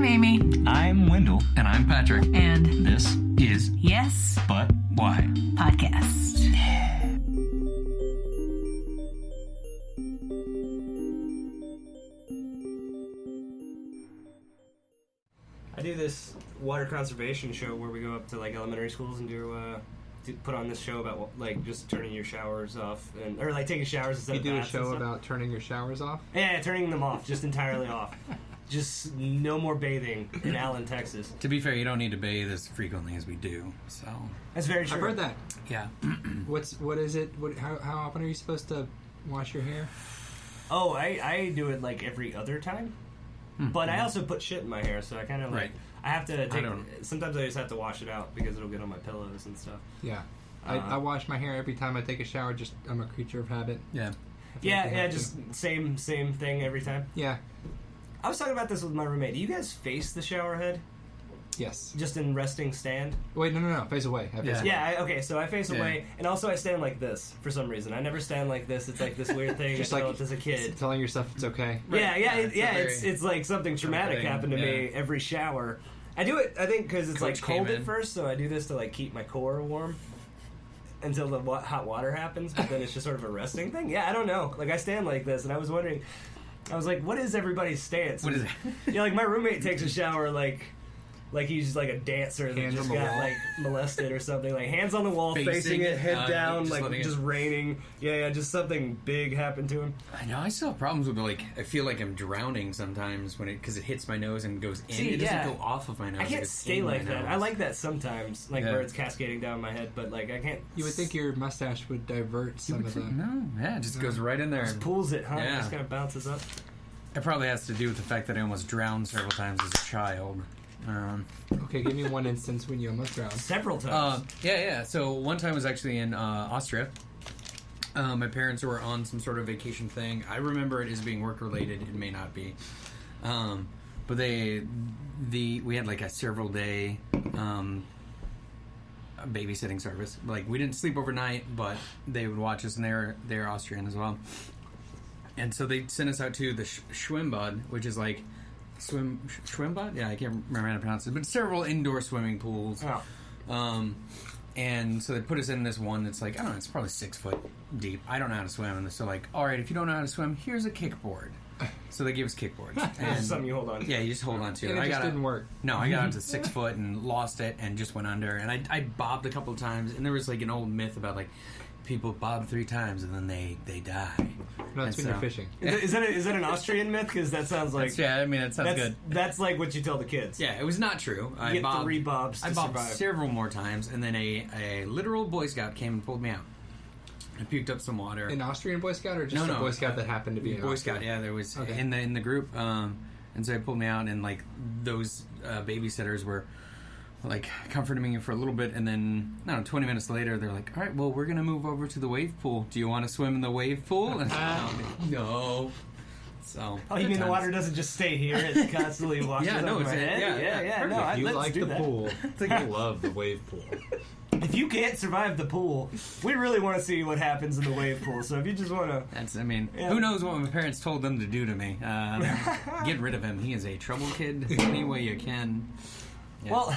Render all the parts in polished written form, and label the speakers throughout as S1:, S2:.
S1: Amy.
S2: I'm Wendell.
S3: And I'm Patrick.
S1: And
S2: This is
S1: Yes,
S2: But Why?
S1: Podcast.
S4: I do this water conservation show where we go up to like elementary schools and put on this show about like just turning your showers off or like taking showers instead of baths.
S5: You do a show about turning your showers off?
S4: Yeah, turning them off, just entirely off. Just no more bathing in Allen, Texas.
S3: To be fair, you don't need to bathe as frequently as we do, so...
S4: That's very true.
S5: I've heard that.
S3: Yeah.
S5: What is it? How often are you supposed to wash your hair?
S4: Oh, I do it like every other time. But I also put shit in my hair, so I kind of like...
S3: Right.
S4: I have to take... Sometimes I just have to wash it out because it'll get on my pillows and stuff.
S5: Yeah. I wash my hair every time I take a shower. Just I'm a creature of habit.
S3: Yeah.
S4: Just same thing every time.
S5: Yeah.
S4: I was talking about this with my roommate. Do you guys face the shower head?
S5: Yes.
S4: Just in resting stand?
S5: Wait, no. Face away.
S4: Okay, so I face away, and also I stand like this for some reason. I never stand like this. It's like this weird thing
S5: Just
S4: I developed as a kid.
S5: Telling yourself it's okay.
S4: Right. It's like something traumatic happened to me every shower. I do it, I think, because it's like cold at first, so I do this to like keep my core warm until the hot water happens, but then it's just sort of a resting thing. Yeah, I don't know. Like, I stand like this, and I was wondering... I was like, what is everybody's stance?
S3: What is it?
S4: Yeah, like my roommate takes a shower like he's like a dancer that just got like molested or something. Like hands on the wall, facing it, head down, just raining. Yeah, just something big happened to him.
S3: I know. I still have problems with I feel like I'm drowning sometimes because it hits my nose and goes in. It doesn't go off of my nose.
S4: I can't stay like that. I like that sometimes, where it's cascading down my head, but like I can't.
S5: You would think your mustache would divert some of the.
S3: No, it just goes right in there.
S4: Just pulls it, huh?
S3: Yeah.
S4: It just kind of bounces up.
S3: It probably has to do with the fact that I almost drowned several times as a child.
S5: Okay, give me one instance when you almost drowned.
S4: Several times.
S3: Yeah. So one time was actually in Austria. My parents were on some sort of vacation thing. I remember it as being work related. It may not be, but we had like a several day babysitting service. Like we didn't sleep overnight, but they would watch us, and they're Austrian as well. And so they sent us out to the Schwimmbad, which is like Schwimmbad? Yeah, I can't remember how to pronounce it, but several indoor swimming pools.
S4: Oh.
S3: And so they put us in this one that's like, I don't know, it's probably 6 foot deep. I don't know how to swim. And so like, all right, if you don't know how to swim, here's a kickboard. So they gave us kickboards.
S4: And something you hold on to.
S3: Yeah, you just hold on to it.
S5: And it just didn't work.
S3: No, I got up to 6 foot and lost it and just went under. And I bobbed a couple of times. And there was like an old myth about like, people bob 3 times and then they die.
S5: No, that's when you're fishing.
S4: Is that an Austrian myth? Because that sounds like...
S3: that sounds good.
S4: That's like what you tell the kids.
S3: Yeah, it was not true.
S4: You get 3 bobs to
S3: bobbed
S4: survive.
S3: Several more times, and then a literal Boy Scout came and pulled me out. I puked up some water.
S5: An Austrian Boy Scout or just a Boy Scout that happened to be an
S3: Boy
S5: Austrian?
S3: Scout, yeah, there was in the group. And so they pulled me out, and like those babysitters were... like comforting me for a little bit, and then 20 minutes later they're like, all right, well, we're gonna move over to the wave pool. Do you want to swim in the wave pool? And no. So
S4: you mean the water doesn't just stay here, it constantly washes over my head? Yeah. No,
S5: you
S4: let's
S5: like
S4: do
S5: the
S4: that.
S5: pool. I love the wave pool.
S4: If you can't survive the pool, we really want to see what happens in the wave pool. So if you just want to...
S3: who knows what my parents told them to do to me. Get rid of him. He is a trouble kid any way you can. Yeah.
S4: Well,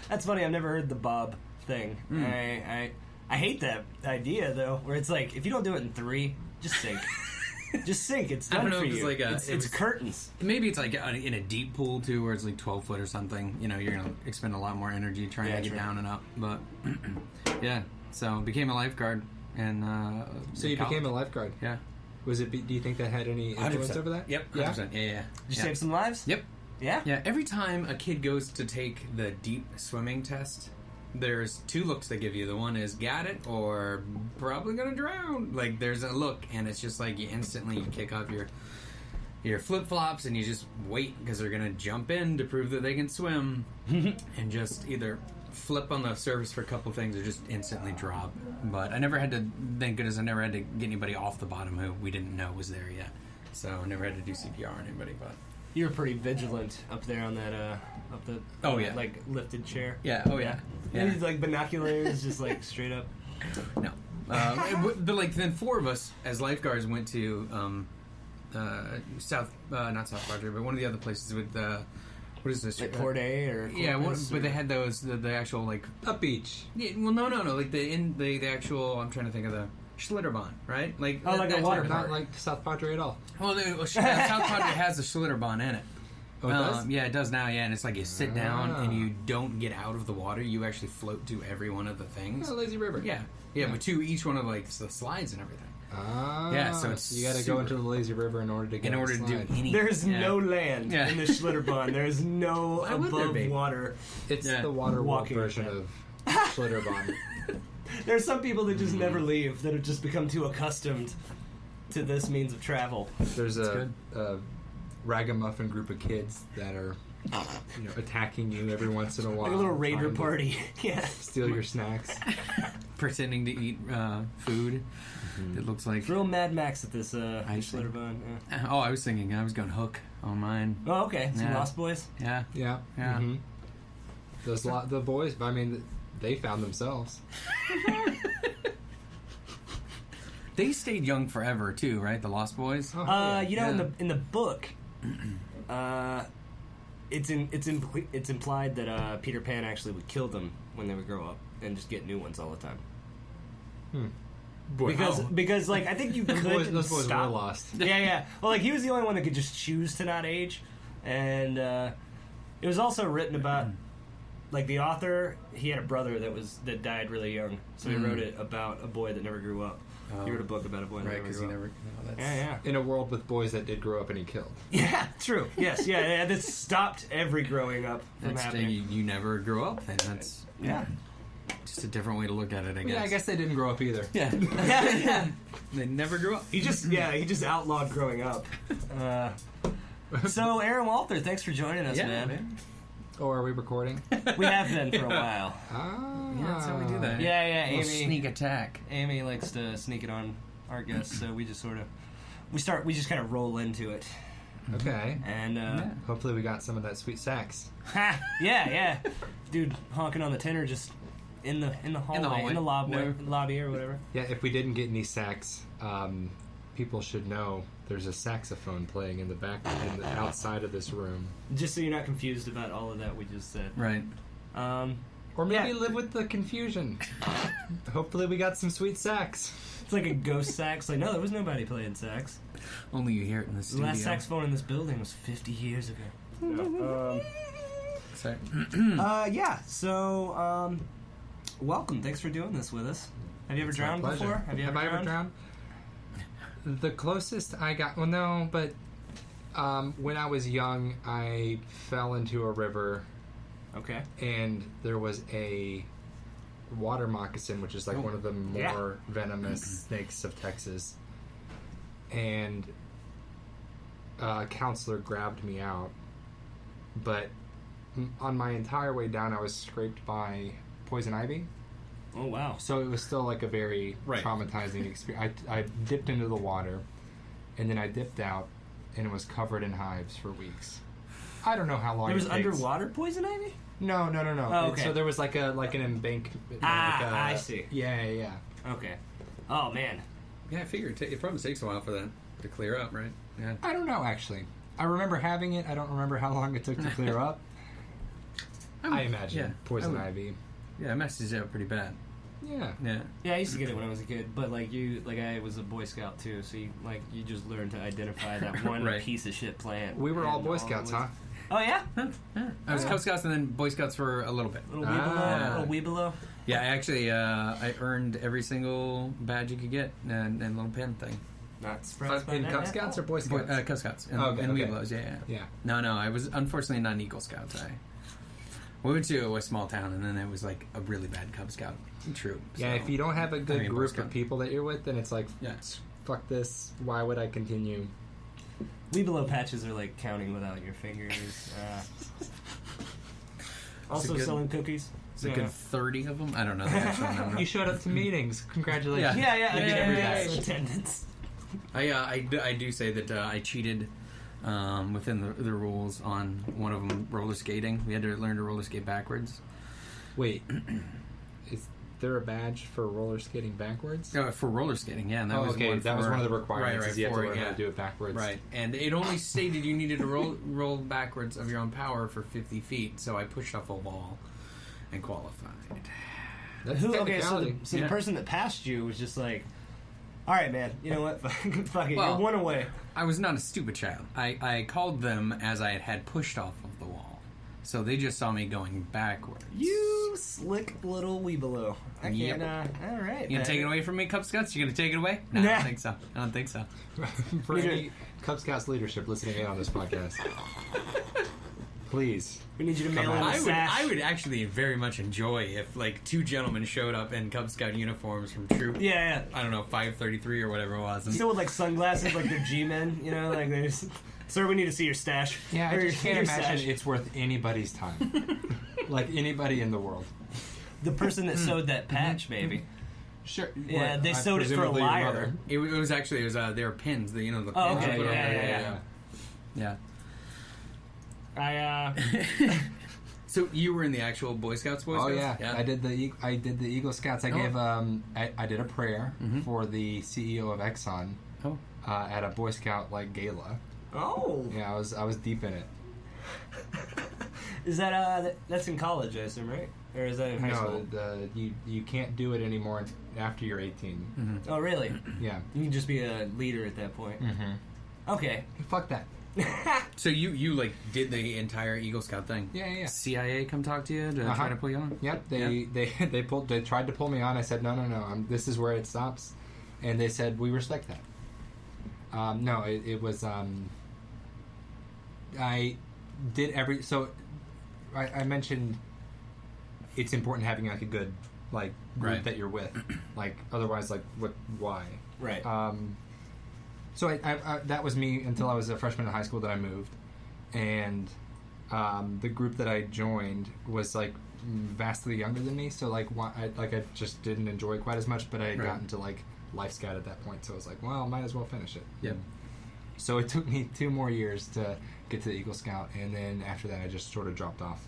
S4: that's funny. I've never heard the bob thing. I hate that idea, though, where it's like, if you don't do it in 3, just sink. Just sink. It's done for you. It's curtains.
S3: Maybe it's like in a deep pool, too, where it's like 12 foot or something. You know, you're going to expend a lot more energy trying to get down and up. But, yeah. So, became a lifeguard. And
S5: so you became a lifeguard?
S3: Yeah.
S5: Was it? Do you think that had any influence
S3: 100%.
S5: Over that?
S3: Yep, 100%. Yeah.
S4: Did you save some lives?
S3: Yep.
S4: Yeah?
S3: Yeah, every time a kid goes to take the deep swimming test, there's 2 looks they give you. The one is got it or probably gonna drown. Like, there's a look, and it's just like you kick off your flip-flops and you just wait because they're gonna jump in to prove that they can swim and just either flip on the surface for a couple things or just instantly drop. But I never had to, thank goodness, I never had to get anybody off the bottom who we didn't know was there yet. So I never had to do CPR on anybody, but...
S4: You were pretty vigilant up there on that, like, lifted chair.
S3: Yeah,
S4: Yeah. Like, binoculars, just, like, straight up.
S3: No. But, like, then 4 of us, as lifeguards, went to, not South Padre, but one of the other places with, What is this?
S4: Like Port A or
S3: yeah,
S4: Corpus,
S3: but they had those the actual like
S5: A beach.
S3: yeah, well no like the actual I'm trying to think of the Schlitterbahn, right? Like
S4: like a water
S5: Not like South Padre at all.
S3: Well, South Padre has a Schlitterbahn in it.
S5: Oh, it does?
S3: Yeah, it does now. Yeah, and it's like you sit down and you don't get out of the water. You actually float to every one of the things.
S5: Yeah, lazy river.
S3: Yeah, but to each one of like the slides and everything.
S5: Ah,
S3: Yeah, so it's
S5: you got to go into the lazy river in order to get
S3: in order to do anything.
S4: There's no land in the Schlitterbahn. There's no
S3: Why would there
S4: above
S3: be?
S4: water.
S5: It's
S3: Yeah.
S5: the water world
S4: Walking
S5: version
S4: event.
S5: of Schlitterbahn.
S4: There's some people that just never leave, that have just become too accustomed to this means of travel.
S5: There's a ragamuffin group of kids that are, attacking you every once in a while.
S4: Like a little raider
S5: trying to
S4: party. Yeah.
S5: Steal your snacks.
S3: Pretending to eat food. It looks like.
S4: It's real Mad Max at this Schlitterbahn. Yeah.
S3: Oh, I was going Hook on mine.
S4: Oh, okay. Some
S3: Yeah.
S4: Lost Boys.
S3: Yeah.
S5: Yeah.
S3: Yeah.
S5: Mm-hmm. The boys, I mean, they found themselves.
S3: They stayed young forever too, right? The Lost Boys.
S5: Oh, yeah.
S4: In the book, it's implied that Peter Pan actually would kill them when they would grow up and just get new ones all the time.
S5: Boy,
S4: Because like I think you could
S5: those boys
S4: stop.
S5: were lost.
S4: Yeah. Well, like he was the only one that could just choose to not age, and it was also written about. Like the author, he had a brother that died really young, so he wrote it about a boy that never grew up. He wrote a book about a boy that never grew up. Yeah.
S5: In a world with boys that did grow up and he killed.
S4: Yeah, true. Yes, yeah. That stopped every growing up from happening.
S3: You never grew up, and that's just a different way to look at it, I guess.
S5: Yeah, I guess they didn't grow up either.
S3: Yeah.
S4: Yeah.
S3: They never grew up.
S4: He just outlawed growing up. So Aaron Walther, thanks for joining us, man.
S5: Oh, are we recording?
S4: We have been for a while.
S3: Yeah, that's how we do that.
S4: Yeah.
S3: Little
S4: Amy,
S3: sneak attack.
S4: Amy likes to sneak it on our guests, so we just we just kind of roll into it.
S5: Okay.
S4: And
S5: hopefully we got some of that sweet sax.
S4: yeah. Dude honking on the tenor just in the hallway, in the lobby or whatever.
S5: Yeah, if we didn't get any sax, people should know there's a saxophone playing in the back, outside of this room.
S4: Just so you're not confused about all of that we just said.
S3: Right.
S5: Or maybe live with the confusion. Hopefully we got some sweet sax.
S4: It's like a ghost sax. Like, no, there was nobody playing sax.
S3: Only you hear it in the studio.
S4: The last saxophone in this building was 50 years ago.
S3: Sorry.
S4: So, welcome. Thanks for doing this with us. Have you ever drowned before?
S5: Have I ever drowned? The closest I got... Well, no, but when I was young, I fell into a river.
S4: Okay.
S5: And there was a water moccasin, which is like one of the more venomous snakes of Texas. And a counselor grabbed me out. But on my entire way down, I was scraped by poison ivy.
S4: Oh, wow.
S5: So it was still like a very traumatizing experience. I dipped into the water, and then I dipped out, and it was covered in hives for weeks. I don't know how long
S4: it was.
S5: It takes.
S4: Underwater poison ivy?
S5: No.
S4: Oh, okay.
S5: So there was like an embankment.
S4: I see.
S5: Yeah.
S4: Okay. Oh, man.
S3: Yeah, I figure it probably takes a while for that to clear up, right? Yeah.
S5: I don't know, actually. I remember having it. I don't remember how long it took to clear up. I imagine poison ivy.
S3: Yeah, it messes you up pretty bad.
S5: Yeah.
S4: Yeah, I used to get it when I was a kid, but I was a Boy Scout too, so you just learn to identify that one piece of shit plant.
S5: We were all Boy Scouts, huh?
S4: Oh yeah?
S3: I was Cub Scouts and then Boy Scouts for a little bit.
S4: Little wee below.
S3: Yeah, actually, I earned every single badge you could get and little pin thing.
S4: Not surprised by
S5: in
S4: that.
S5: Cub Scouts or Boy Scouts?
S3: Cub Scouts and Weeblos, yeah.
S5: Yeah.
S3: No, I was unfortunately not an Eagle Scout. We went to a small town, and then it was like a really bad Cub Scout troop.
S5: Yeah,
S3: so,
S5: if you don't have a good group of people that you're with, then it's like, fuck this. Why would I continue?
S4: Weebelo patches are like counting without your fingers. Also selling cookies.
S3: It's a good 30 of them. I don't know the actual number.
S5: You showed up to meetings. Congratulations.
S4: Yeah. Attendance.
S3: I do say that I cheated within the rules on one of them, roller skating. We had to learn to roller skate backwards.
S5: Wait, there a badge for roller skating backwards?
S3: For roller skating, yeah. And that was
S5: okay.
S3: one
S5: that was one of the requirements.
S3: Right,
S5: you have to learn how to do it backwards.
S3: Right, and it only stated you needed to roll backwards of your own power for 50 feet. So I pushed off a wall and qualified.
S5: That's
S4: okay, so
S3: Yeah.
S4: the person that passed you was just like, all right, man, you know what? Fuck it,
S3: Well,
S4: you're one away.
S3: I was not a stupid child. I called them as I had pushed off of the wall. So they just saw me going backwards.
S4: You slick little weebaloo. I
S3: Yep.
S4: can't, all right.
S3: You gonna take it away from me, Cub Scouts? You gonna take it away? No, I
S4: Nah.
S3: don't think so. I don't think so.
S5: For any Cub Scouts leadership listening in on this podcast, please.
S4: We need you to mail in a
S3: I
S4: sash.
S3: would actually very much enjoy if, like, two gentlemen showed up in Cub Scout uniforms from Troop,
S4: Yeah.
S3: I don't know, 533 or whatever it was. And
S4: Still with, like, sunglasses, like they're G-men, you know? Like, they just... Sir, we need to see your stash.
S5: Yeah,
S4: Or
S5: I just
S4: your
S5: can't imagine
S4: sash.
S5: it's worth anybody's time. Like anybody in the world.
S4: The person that sewed that patch, maybe.
S5: Sure.
S4: Yeah, they
S5: I
S4: sewed it for a
S5: presumably your
S4: liar.
S5: mother.
S3: it was actually, they were pins, the pins.
S4: Oh,
S3: you
S4: okay,
S3: put on
S4: yeah,
S3: there.
S4: yeah.
S3: Yeah. So you were in the actual Boy Scouts?
S5: Oh yeah. I did the Eagle Scouts. I gave I did a prayer for the CEO of Exxon at a Boy Scout like gala.
S4: Oh.
S5: Yeah, I was deep in it.
S4: Is that, that's in college, I assume, right? Or is that in high school?
S5: No, you can't do it anymore after you're 18.
S4: Oh, really?
S5: Yeah.
S4: You can just be a leader at that point.
S5: Mm-hmm.
S4: Okay.
S5: Fuck that.
S3: So you like did the entire Eagle Scout thing?
S5: Yeah.
S3: CIA come talk to you to try to pull you on?
S5: Yep. They tried to pull me on. I said no. This is where it stops, and they said we respect that. No, it was. I did I mentioned it's important having like a good like group that you're with, like otherwise like why
S4: Right.
S5: So I that was me until I was a freshman in high school that I moved, and the group that I joined was like vastly younger than me. So like I just didn't enjoy it quite as much. But I had gotten to like Life Scout at that point, so I was like, well, might as well finish it.
S3: Yep.
S5: So it took me 2 more years to get to the Eagle Scout, and then after that, I just sort of dropped off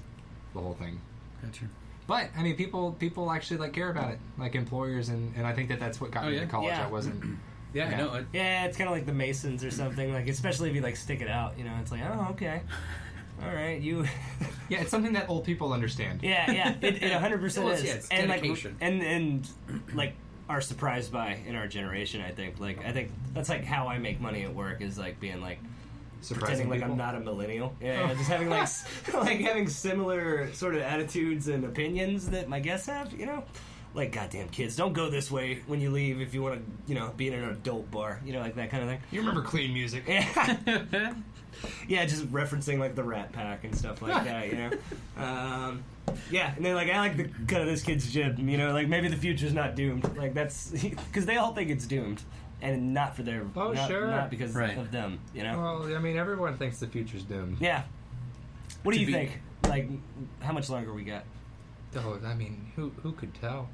S5: the whole thing.
S3: Gotcha.
S5: But I mean, people actually like care about it, like employers, and I think that's what got me to college.
S4: Yeah.
S5: I wasn't.
S3: Yeah. No.
S4: Yeah, it's kind of like the Masons or something. Like, especially if you like stick it out, you know, it's like, oh, okay, all right, you.
S5: Yeah, it's something that old people understand.
S4: Yeah, it 100%
S3: Well,
S4: is.
S3: yeah, it's
S4: and
S3: dedication.
S4: like, and like are surprised by in our generation. I think that's like how I make money at work is like being like.
S5: Surprising
S4: Pretending like
S5: people.
S4: I'm not a millennial. Yeah, just having like like having similar sort of attitudes and opinions that my guests have, you know? Like, goddamn kids, don't go this way when you leave if you want to, you know, be in an adult bar. You know, like that kind of thing.
S5: You remember clean music?
S4: Yeah. Yeah, just referencing like the Rat Pack and stuff like that, you know? Yeah, and then like, I like the cut of this kid's jib, you know? Like, maybe the future's not doomed. Like, that's... Because they all think it's doomed. And not for their... Not because of them, you know?
S5: Well, I mean, everyone thinks the future's doomed.
S4: Yeah. What do you think? Like, how much longer we got?
S5: Oh, I mean, who could tell?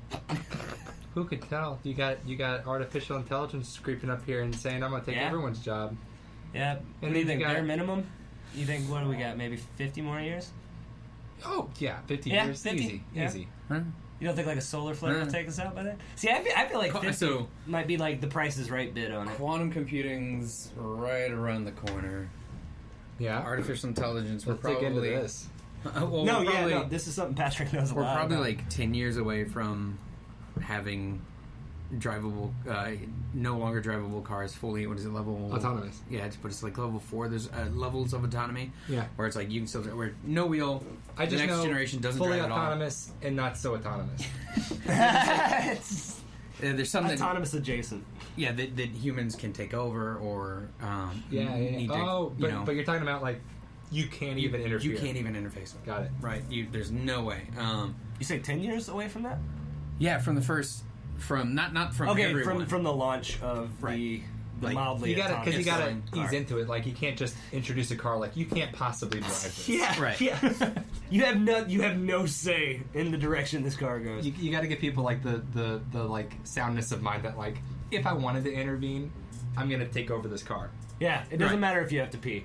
S5: Who could tell? You got artificial intelligence creeping up here and saying, I'm going to take everyone's job.
S4: Yeah.
S5: And
S4: What do you
S5: then
S4: think? Bare minimum? You think, what do we got? Maybe 50 more years?
S5: Oh, yeah, 50
S4: Yeah,
S5: years.
S4: 50.
S5: Easy.
S3: Huh?
S4: You don't think like a solar flare will take us out by then? See, I feel like 50 might be like the Price is Right bid on it.
S3: Quantum computing's right around the corner.
S5: Yeah.
S3: Artificial intelligence.
S5: Let's dig into this.
S3: Well,
S4: No, this is something Patrick knows a lot
S3: We're probably
S4: about.
S3: like 10 years away from having drivable, no longer drivable cars fully. What is it, level?
S5: Autonomous.
S3: Yeah, but it's like level 4. There's levels of autonomy.
S5: Yeah.
S3: Where it's like you can still, where no wheel.
S5: I just
S3: the next
S5: know
S3: generation doesn't
S5: fully
S3: drive
S5: autonomous and not so autonomous.
S3: There's some that,
S4: autonomous adjacent.
S3: yeah, that humans can take over or need to,
S5: Oh,
S3: you know,
S5: but you're talking about like you can't even interfere.
S3: You can't even interface with.
S5: Got it.
S3: Right. There's no way.
S4: You say 10 years away from that?
S3: Yeah, from the first, from not from everyone.
S4: from the launch of the
S3: Like,
S4: mildly
S5: You gotta
S4: autonomous
S5: ease
S4: car.
S5: into it. Like you can't just introduce a car. Like you can't possibly drive this.
S4: Yeah,
S3: Right.
S4: Yeah. you have no say in the direction this car goes.
S5: You got to give people like the like soundness of mind that like if I wanted to intervene, I'm gonna take over this car.
S4: Yeah, it doesn't
S3: Right.
S4: matter if you have to pee.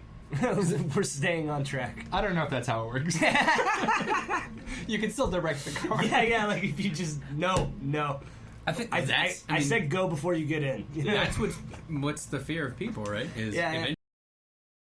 S4: We're staying on track.
S5: I don't know if that's how it works. You can still direct the car.
S4: Yeah, like if you just no.
S3: I think
S4: I said go before you get in.
S3: That's what's the fear of people, right? Is
S4: yeah.